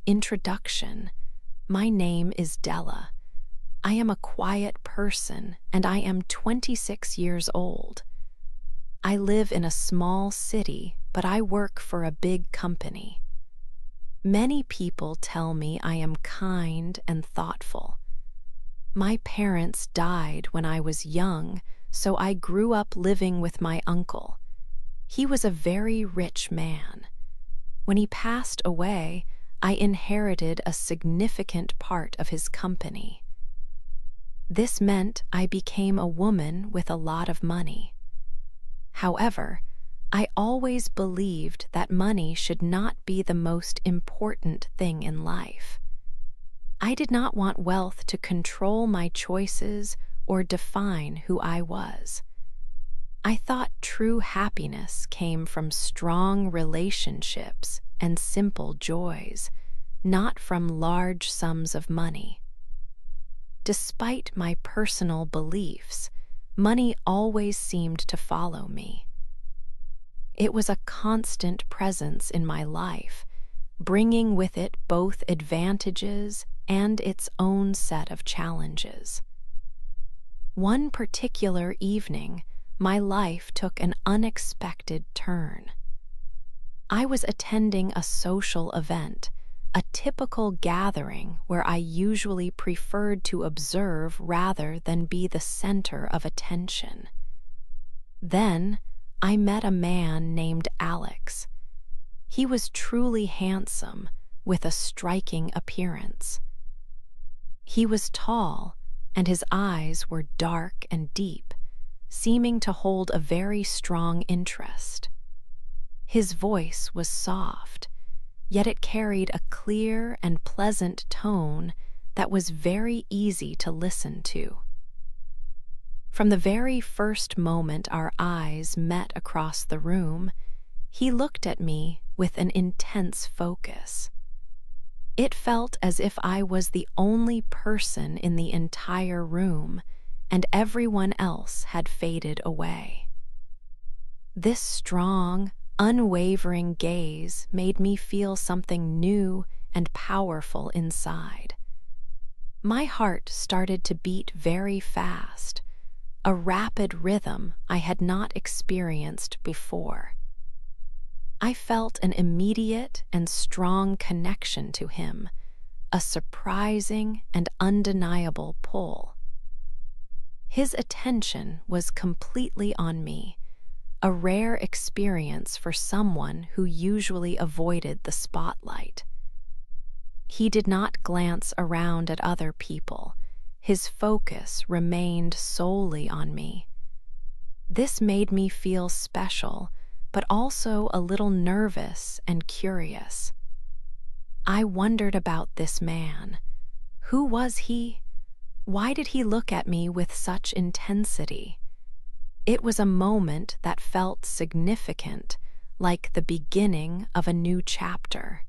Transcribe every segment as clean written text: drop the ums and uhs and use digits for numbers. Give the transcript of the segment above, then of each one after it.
Introduction. My name is Della. I am a quiet person and I am 26 years old. I live in a small city, but I work for a big company. Many people tell me I am kind and thoughtful. My parents died when I was young, so I grew up living with my uncle. He was a very rich man. When he passed away, I inherited a significant part of his company. This meant I became a woman with a lot of money. However, I always believed that money should not be the most important thing in life. I did not want wealth to control my choices or define who I was. I thought true happiness came from strong relationships and simple joys, not from large sums of money. Despite my personal beliefs, money always seemed to follow me. It was a constant presence in my life, bringing with it both advantages and its own set of challenges. One particular evening, my life took an unexpected turn. I was attending a social event, a typical gathering where I usually preferred to observe rather than be the center of attention. Then, I met a man named Alex. He was truly handsome, with a striking appearance. He was tall, and his eyes were dark and deep, seeming to hold a very strong interest. His voice was soft, yet it carried a clear and pleasant tone that was very easy to listen to. From the very first moment our eyes met across the room, he looked at me with an intense focus. It felt as if I was the only person in the entire room, and everyone else had faded away. This strong, unwavering gaze made me feel something new and powerful inside. My heart started to beat very fast, a rapid rhythm I had not experienced before. I felt an immediate and strong connection to him, a surprising and undeniable pull. His attention was completely on me, a rare experience for someone who usually avoided the spotlight. He did not glance around at other people. His focus remained solely on me. This made me feel special, but also a little nervous and curious. I wondered about this man. Who was he? Why did he look at me with such intensity? It was a moment that felt significant, like the beginning of a new chapter.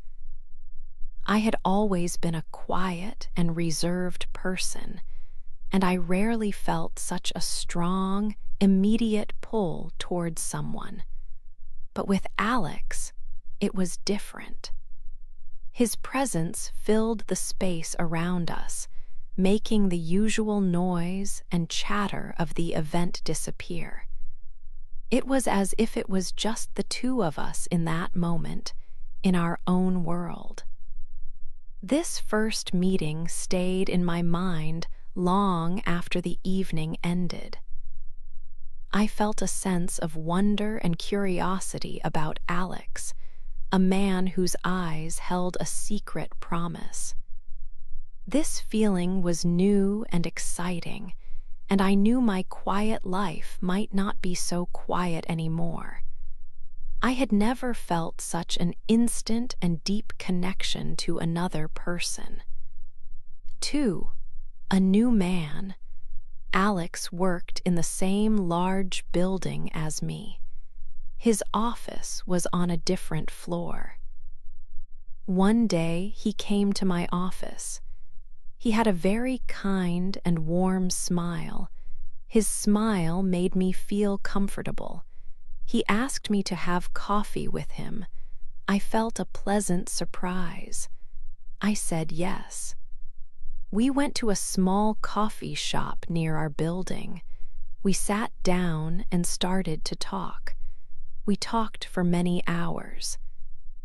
I had always been a quiet and reserved person, and I rarely felt such a strong, immediate pull towards someone. But with Alex, it was different. His presence filled the space around us, making the usual noise and chatter of the event disappear. It was as if it was just the two of us in that moment, in our own world. This first meeting stayed in my mind long after the evening ended. I felt a sense of wonder and curiosity about Alex, a man whose eyes held a secret promise. This feeling was new and exciting, and I knew my quiet life might not be so quiet anymore. I had never felt such an instant and deep connection to another person. 2. A new man. Alex worked in the same large building as me. His office was on a different floor. One day he came to my office. He had a very kind and warm smile. His smile made me feel comfortable. He asked me to have coffee with him, I felt a pleasant surprise. I said yes. We went to a small coffee shop near our building. We sat down and started to talk. We talked for many hours.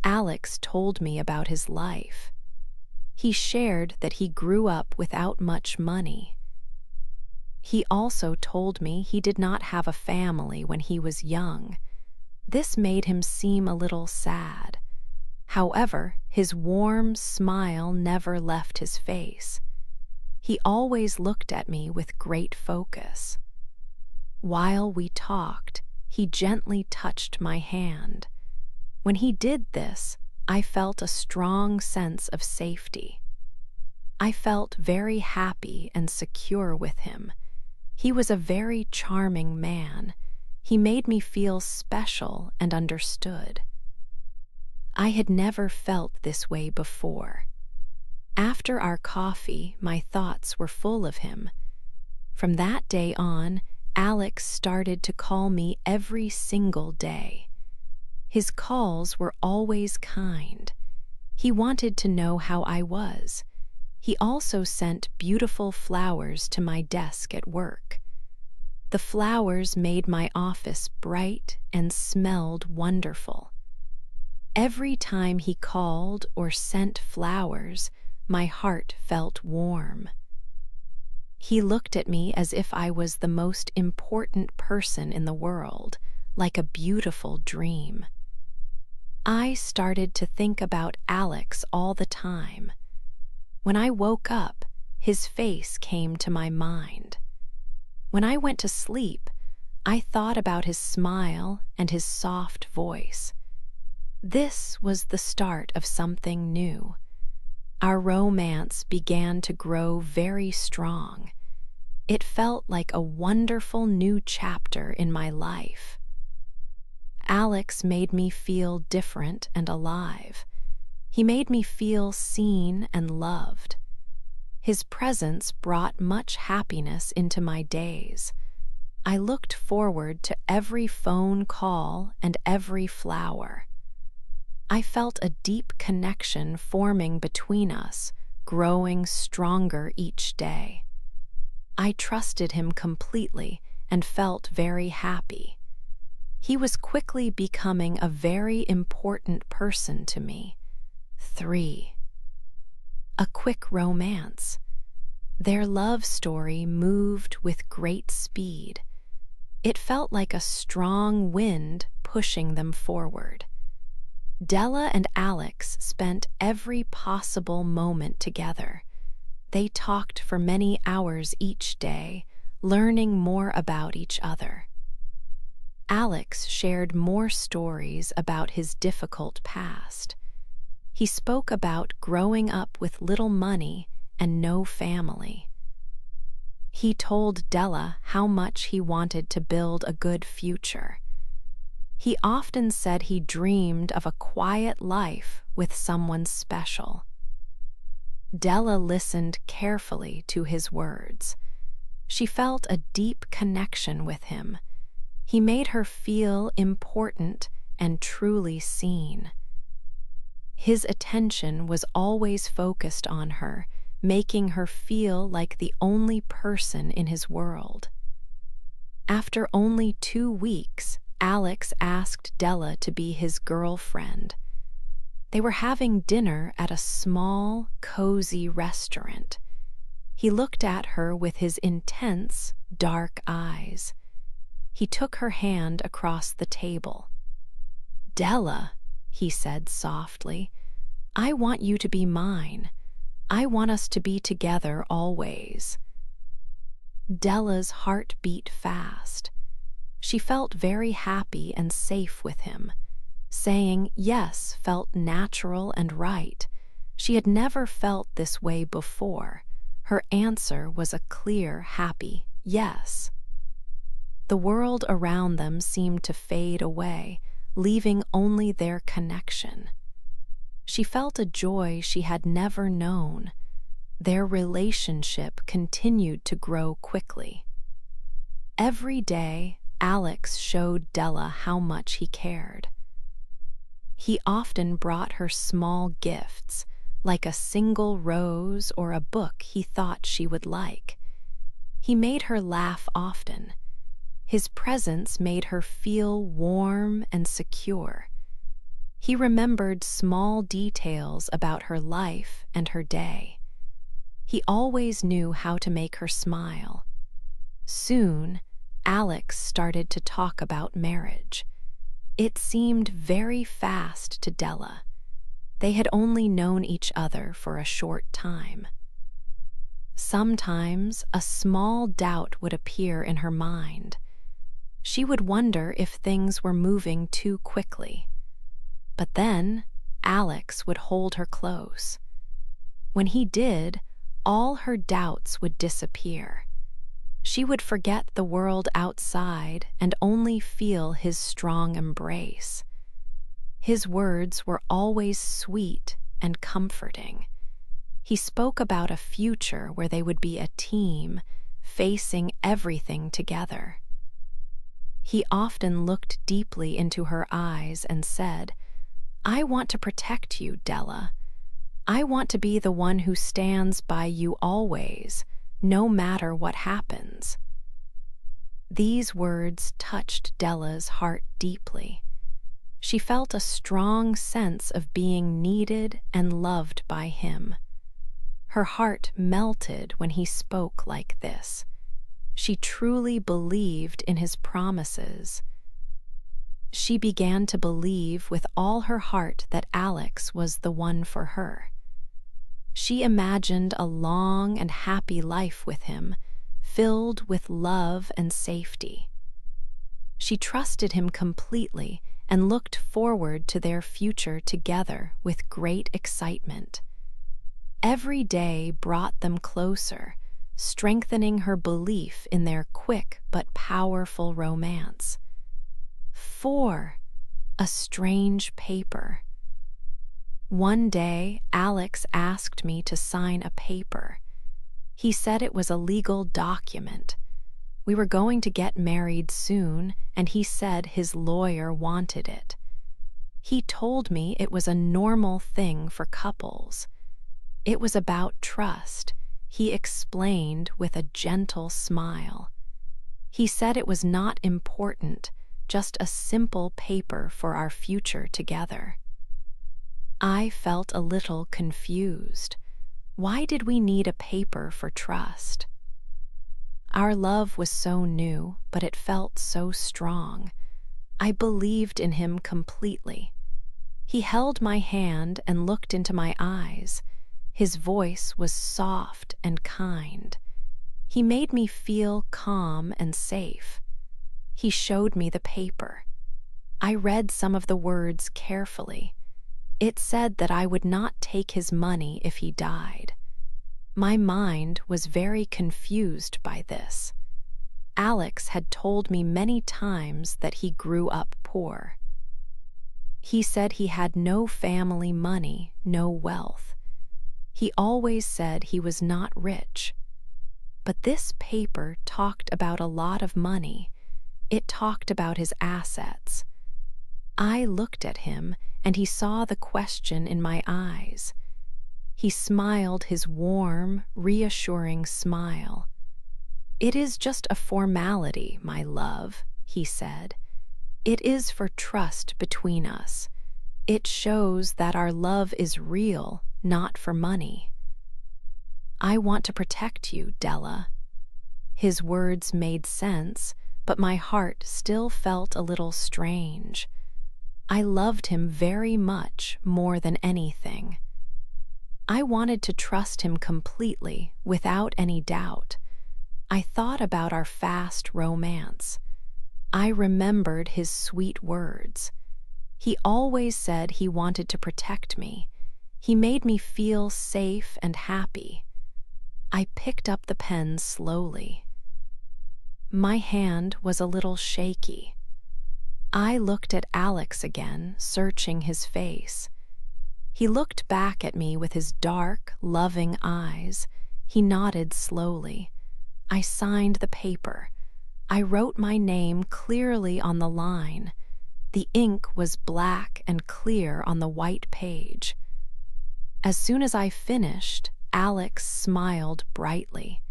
Alex told me about his life. He shared that he grew up without much money. He also told me he did not have a family when he was young. This made him seem a little sad. However, his warm smile never left his face. He always looked at me with great focus. While we talked, he gently touched my hand. When he did this, I felt a strong sense of safety. I felt very happy and secure with him. He was a very charming man. He made me feel special and understood. I had never felt this way before. After our coffee, my thoughts were full of him. From that day on, Alex started to call me every single day. His calls were always kind. He wanted to know how I was. He also sent beautiful flowers to my desk at work. The flowers made my office bright and smelled wonderful. Every time he called or sent flowers, my heart felt warm. He looked at me as if I was the most important person in the world, like a beautiful dream. I started to think about Alex all the time. When I woke up, his face came to my mind. When I went to sleep, I thought about his smile and his soft voice. This was the start of something new. Our romance began to grow very strong. It felt like a wonderful new chapter in my life. Alex made me feel different and alive. He made me feel seen and loved. His presence brought much happiness into my days. I looked forward to every phone call and every flower. I felt a deep connection forming between us, growing stronger each day. I trusted him completely and felt very happy. He was quickly becoming a very important person to me. 3. A quick romance. Their love story moved with great speed. It felt like a strong wind pushing them forward. Della and Alex spent every possible moment together. They talked for many hours each day, learning more about each other. Alex shared more stories about his difficult past. He spoke about growing up with little money and no family. He told Della how much he wanted to build a good future. He often said he dreamed of a quiet life with someone special. Della listened carefully to his words. She felt a deep connection with him. He made her feel important and truly seen. His attention was always focused on her, making her feel like the only person in his world. After only 2 weeks, Alex asked Della to be his girlfriend. They were having dinner at a small, cozy restaurant. He looked at her with his intense, dark eyes. He took her hand across the table. "Della," he said softly, "I want you to be mine. I want us to be together always." Della's heart beat fast. She felt very happy and safe with him. Saying yes felt natural and right. She had never felt this way before. Her answer was a clear, happy yes. The world around them seemed to fade away, leaving only their connection. She felt a joy she had never known. Their relationship continued to grow quickly. Every day, Alex showed Della how much he cared. He often brought her small gifts, like a single rose or a book he thought she would like. He made her laugh often. His presence made her feel warm and secure. He remembered small details about her life and her day. He always knew how to make her smile. Soon, Alex started to talk about marriage. It seemed very fast to Della. They had only known each other for a short time. Sometimes a small doubt would appear in her mind. She would wonder if things were moving too quickly. But then Alex would hold her close. When he did, all her doubts would disappear. She would forget the world outside and only feel his strong embrace. His words were always sweet and comforting. He spoke about a future where they would be a team, facing everything together. He often looked deeply into her eyes and said, "I want to protect you, Della. I want to be the one who stands by you always, no matter what happens." These words touched Della's heart deeply. She felt a strong sense of being needed and loved by him. Her heart melted when he spoke like this. She truly believed in his promises. She began to believe with all her heart that Alex was the one for her. She imagined a long and happy life with him, filled with love and safety. She trusted him completely and looked forward to their future together with great excitement. Every day brought them closer, strengthening her belief in their quick but powerful romance. 4. A strange paper. One day, Alex asked me to sign a paper. He said it was a legal document. We were going to get married soon, and he said his lawyer wanted it. He told me it was a normal thing for couples. It was about trust, he explained with a gentle smile. He said it was not important, just a simple paper for our future together. I felt a little confused. Why did we need a paper for trust? Our love was so new, but it felt so strong. I believed in him completely. He held my hand and looked into my eyes. His voice was soft and kind. He made me feel calm and safe. He showed me the paper. I read some of the words carefully. It said that I would not take his money if he died. My mind was very confused by this. Alex had told me many times that he grew up poor. He said he had no family money, no wealth. He always said he was not rich. But this paper talked about a lot of money. It talked about his assets. I looked at him, and he saw the question in my eyes. He smiled his warm, reassuring smile. "It is just a formality, my love," he said. "It is for trust between us. It shows that our love is real, not for money. I want to protect you, Della." His words made sense, but my heart still felt a little strange. I loved him very much, more than anything. I wanted to trust him completely, without any doubt. I thought about our fast romance. I remembered his sweet words. He always said he wanted to protect me. He made me feel safe and happy. I picked up the pen slowly. My hand was a little shaky. I looked at Alex again, searching his face. He looked back at me with his dark, loving eyes. He nodded slowly. I signed the paper. I wrote my name clearly on the line. The ink was black and clear on the white page. As soon as I finished, Alex smiled brightly.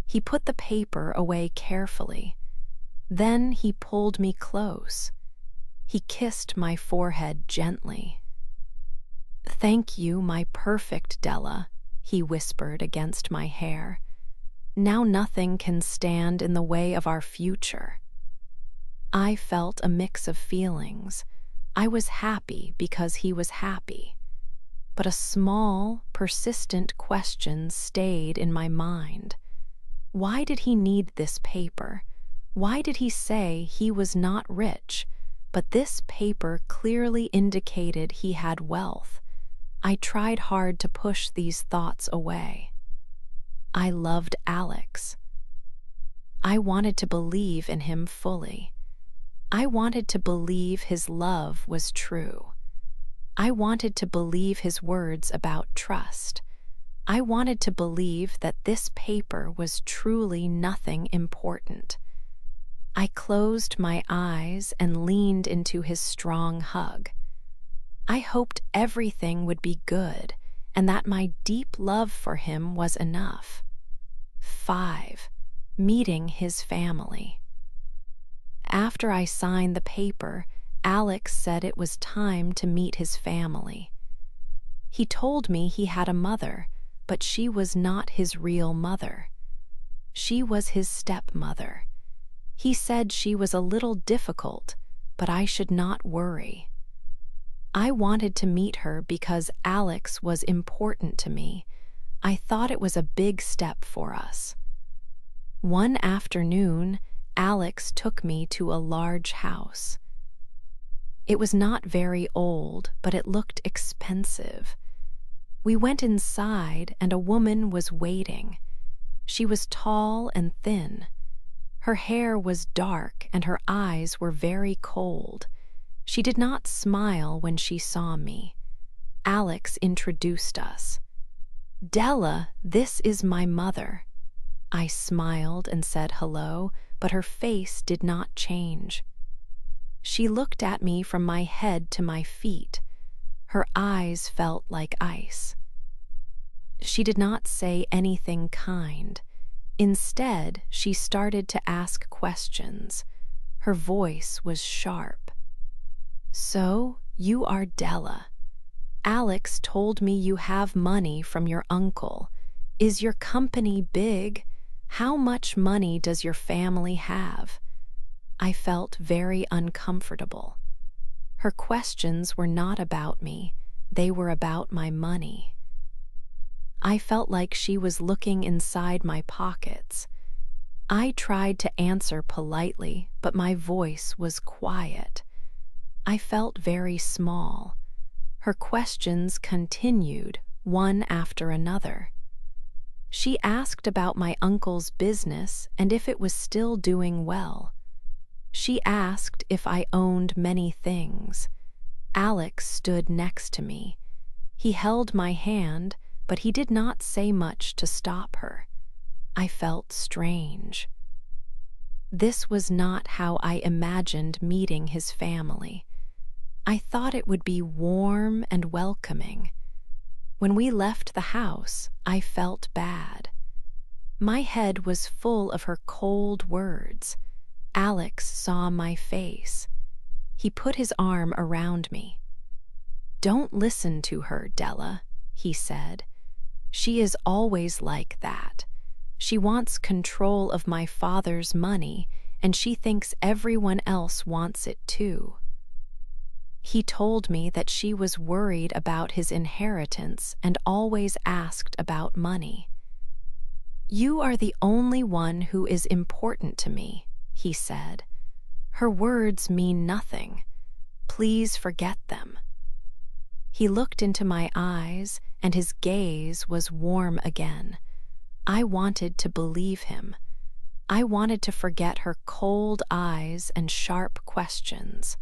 He put the paper away carefully. Then he pulled me close. He kissed my forehead gently. "Thank you, my perfect Della," he whispered against my hair. "Now nothing can stand in the way of our future." I felt a mix of feelings. I was happy because he was happy. But a small, persistent question stayed in my mind. Why did he need this paper? Why did he say he was not rich, but this paper clearly indicated he had wealth? I tried hard to push these thoughts away. I loved Alex. I wanted to believe in him fully. I wanted to believe his love was true. I wanted to believe his words about trust. I wanted to believe that this paper was truly nothing important. I closed my eyes and leaned into his strong hug. I hoped everything would be good and that my deep love for him was enough. 5. Meeting his family. After I signed the paper, Alex said it was time to meet his family. He told me he had a mother, but she was not his real mother. She was his stepmother. He said she was a little difficult, but I should not worry. I wanted to meet her because Alex was important to me. I thought it was a big step for us. One afternoon, Alex took me to a large house. It was not very old, but it looked expensive. We went inside, and a woman was waiting. She was tall and thin. Her hair was dark, and her eyes were very cold. She did not smile when she saw me. Alex introduced us. "Della, this is my mother." I smiled and said hello, but her face did not change. She looked at me from my head to my feet. Her eyes felt like ice. She did not say anything kind. Instead, she started to ask questions. Her voice was sharp. "So, you are Della. Alex told me you have money from your uncle. Is your company big? How much money does your family have?" I felt very uncomfortable. Her questions were not about me. They were about my money. I felt like she was looking inside my pockets. I tried to answer politely, but my voice was quiet. I felt very small. Her questions continued, one after another. She asked about my uncle's business and if it was still doing well. She asked if I owned many things. Alex stood next to me. He held my hand, but he did not say much to stop her. I felt strange. This was not how I imagined meeting his family. I thought it would be warm and welcoming. When we left the house, I felt bad. My head was full of her cold words. Alex saw my face. He put his arm around me. "Don't listen to her, Della," he said. "She is always like that. She wants control of my father's money, and she thinks everyone else wants it too." He told me that she was worried about his inheritance and always asked about money. "You are the only one who is important to me," he said. "Her words mean nothing. Please forget them." He looked into my eyes, and his gaze was warm again. I wanted to believe him. I wanted to forget her cold eyes and sharp questions.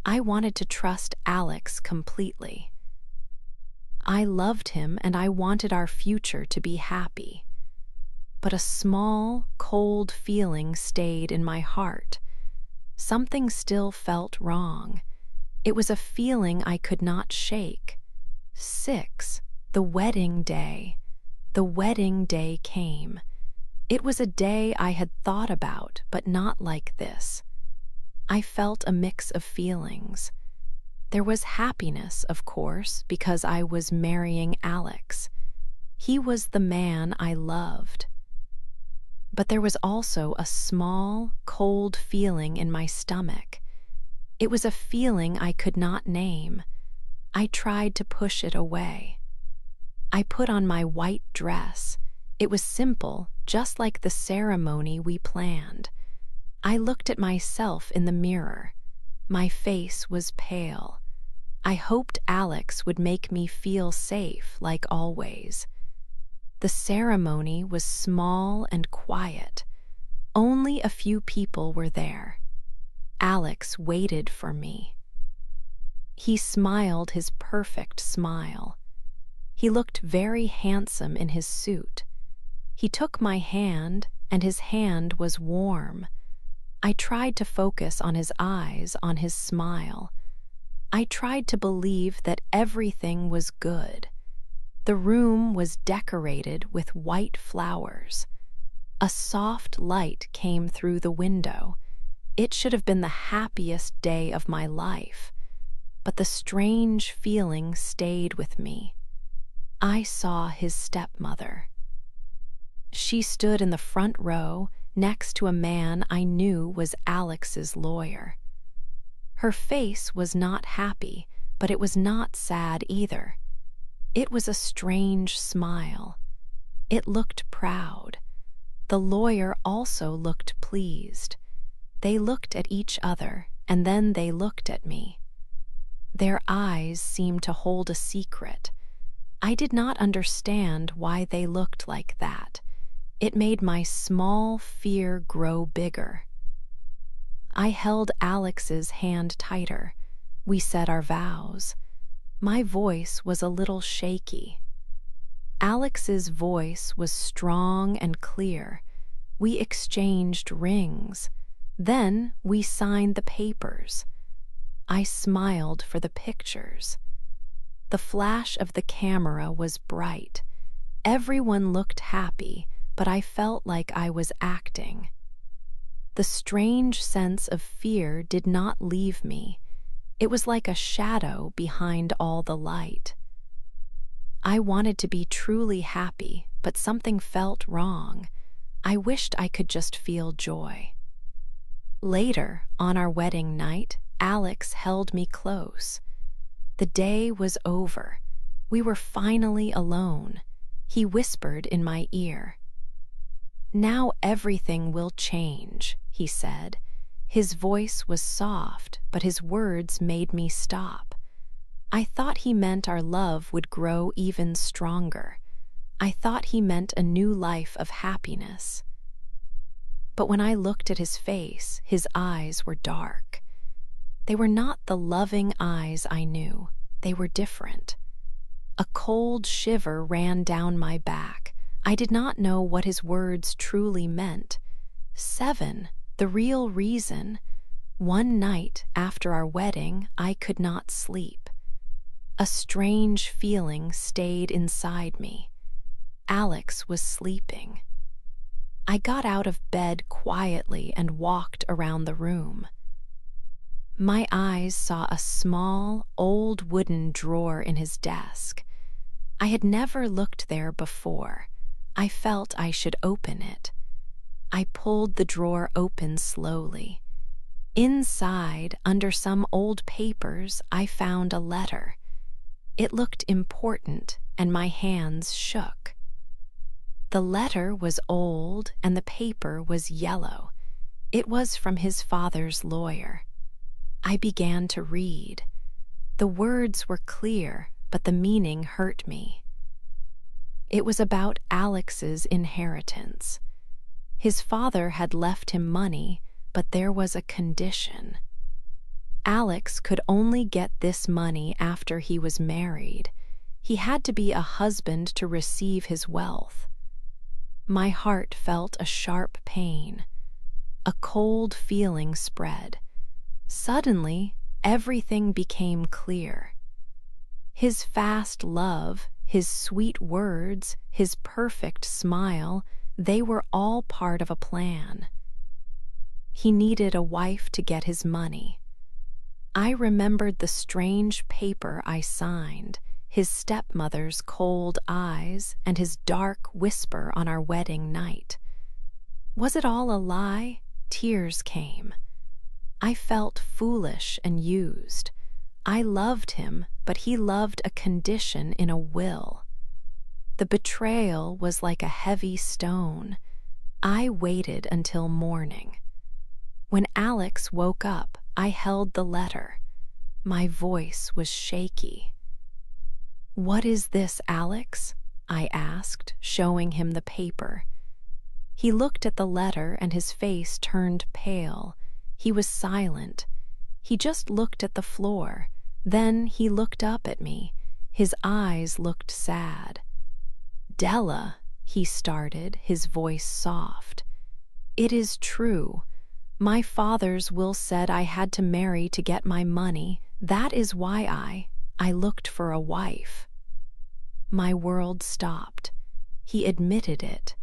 I wanted to trust Alex completely. I loved him and I wanted our future to be happy. But a small, cold feeling stayed in my heart. something still felt wrong. It was a feeling I could not shake. 6. The wedding day. The wedding day came. It was a day I had thought about, but not like this. I felt a mix of feelings. There was happiness, of course, because I was marrying Alex. He was the man I loved. But there was also a small, cold feeling in my stomach. It was a feeling I could not name. I tried to push it away. I put on my white dress. It was simple, just like the ceremony we planned. I looked at myself in the mirror. My face was pale. I hoped Alex would make me feel safe, like always. The ceremony was small and quiet. Only a few people were there. Alex waited for me. He smiled his perfect smile. He looked very handsome in his suit. He took my hand, and his hand was warm. I tried to focus on his eyes, on his smile. I tried to believe that everything was good. The room was decorated with white flowers. A soft light came through the window. It should have been the happiest day of my life. But the strange feeling stayed with me. I saw his stepmother. She stood in the front row next to a man I knew was Alex's lawyer. Her face was not happy, but it was not sad either. It was a strange smile. It looked proud. The lawyer also looked pleased. They looked at each other, and then they looked at me. Their eyes seemed to hold a secret. I did not understand why they looked like that. It made my small fear grow bigger. I held Alex's hand tighter. We said our vows. My voice was a little shaky. Alex's voice was strong and clear. We exchanged rings. Then we signed the papers. I smiled for the pictures. The flash of the camera was bright. Everyone looked happy, but I felt like I was acting. The strange sense of fear did not leave me. It was like a shadow behind all the light. I wanted to be truly happy, but something felt wrong. I wished I could just feel joy. Later, on our wedding night, Alex held me close. The day was over. We were finally alone. He whispered in my ear. "Now everything will change," he said. His voice was soft, but his words made me stop. I thought he meant our love would grow even stronger. I thought he meant a new life of happiness. But when I looked at his face, his eyes were dark. They were not the loving eyes I knew. They were different. A cold shiver ran down my back. I did not know what his words truly meant. 7. The real reason. One night after our wedding, I could not sleep. A strange feeling stayed inside me. Alex was sleeping. I got out of bed quietly and walked around the room. My eyes saw a small, old wooden drawer in his desk. I had never looked there before. I felt I should open it. I pulled the drawer open slowly. Inside, under some old papers, I found a letter. It looked important, and my hands shook. The letter was old, and the paper was yellow. It was from his father's lawyer. I began to read. The words were clear, but the meaning hurt me. It was about Alex's inheritance. His father had left him money, but there was a condition. Alex could only get this money after he was married. He had to be a husband to receive his wealth. My heart felt a sharp pain. A cold feeling spread. Suddenly, everything became clear. His fast love, his sweet words, his perfect smile, they were all part of a plan. He needed a wife to get his money. I remembered the strange paper I signed, his stepmother's cold eyes, and his dark whisper on our wedding night. Was it all a lie? Tears came. I felt foolish and used. I loved him, but he loved a condition in a will. The betrayal was like a heavy stone. I waited until morning. When Alex woke up, I held the letter. My voice was shaky. "What is this, Alex?" I asked, showing him the paper. He looked at the letter and his face turned pale. He was silent. He just looked at the floor. Then he looked up at me. His eyes looked sad. "Della," he started, his voice soft. "It is true. My father's will said I had to marry to get my money. That is why I looked for a wife." My world stopped. He admitted it.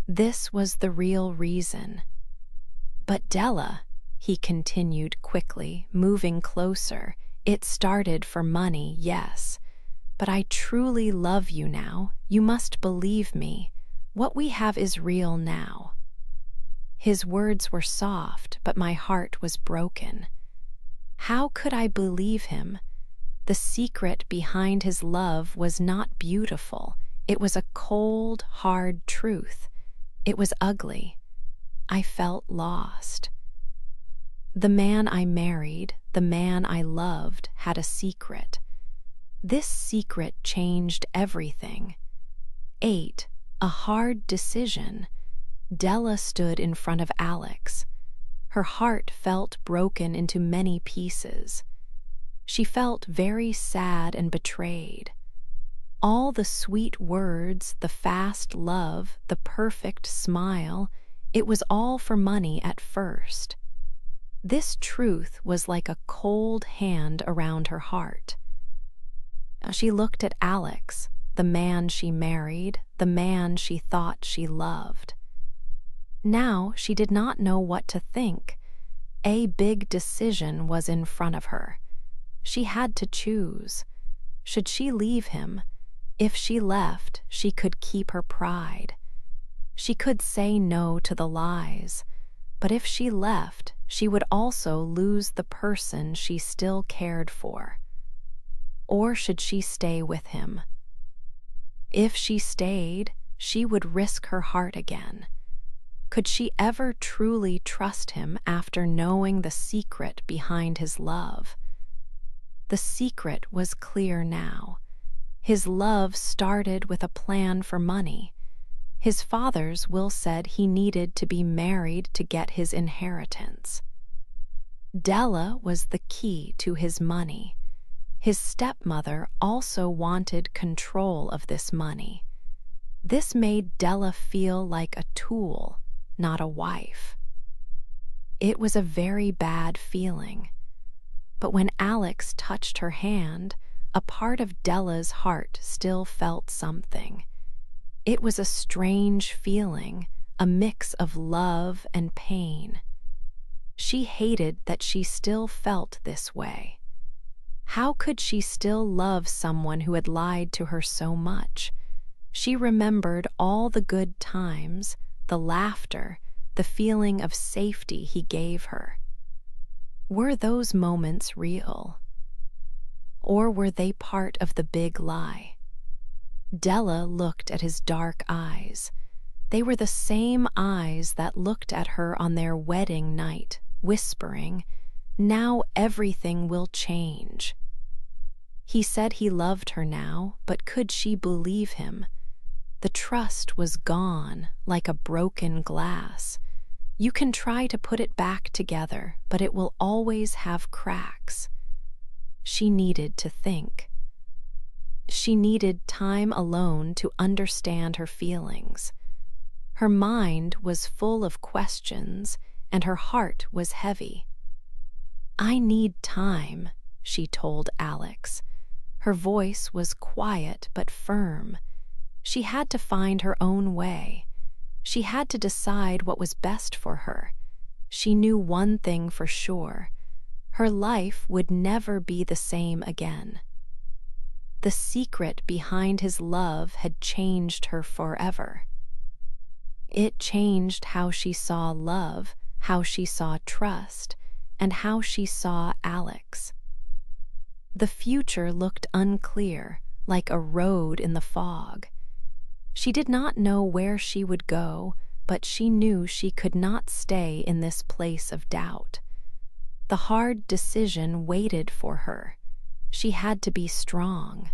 This was the real reason. "But Della," he continued quickly, moving closer, "it started for money, yes. But I truly love you now. You must believe me. What we have is real now." His words were soft, but my heart was broken. How could I believe him? The secret behind his love was not beautiful. It was a cold, hard truth. It was ugly. I felt lost. The man I married, the man I loved, had a secret. This secret changed everything. 8. A hard decision. Della stood in front of Alex. Her heart felt broken into many pieces. She felt very sad and betrayed. All the sweet words, the fast love, the perfect smile, it was all for money at first. This truth was like a cold hand around her heart. She looked at Alex, the man she married, the man she thought she loved. Now she did not know what to think. A big decision was in front of her. She had to choose. Should she leave him? If she left, she could keep her pride. She could say no to the lies. But if she left, she would also lose the person she still cared for. Or should she stay with him? If she stayed, she would risk her heart again. Could she ever truly trust him after knowing the secret behind his love? The secret was clear now. His love started with a plan for money. His father's will said he needed to be married to get his inheritance. Della was the key to his money. His stepmother also wanted control of this money. This made Della feel like a tool, not a wife. It was a very bad feeling. But when Alex touched her hand, a part of Della's heart still felt something. It was a strange feeling, a mix of love and pain. She hated that she still felt this way. How could she still love someone who had lied to her so much? She remembered all the good times, the laughter, the feeling of safety he gave her. Were those moments real? Or were they part of the big lie? Della looked at his dark eyes. They were the same eyes that looked at her on their wedding night, whispering, "Now everything will change." He said he loved her now, but could she believe him? The trust was gone, like a broken glass. You can try to put it back together, but it will always have cracks. She needed to think. She needed time alone to understand her feelings. Her mind was full of questions, and her heart was heavy. I need time, she told Alex. Her voice was quiet but firm. She had to find her own way. She had to decide what was best for her. She knew one thing for sure. Her life would never be the same again. The secret behind his love had changed her forever. It changed how she saw love, how she saw trust, and how she saw Alex. The future looked unclear, like a road in the fog. She did not know where she would go, but she knew she could not stay in this place of doubt. The hard decision waited for her. She had to be strong.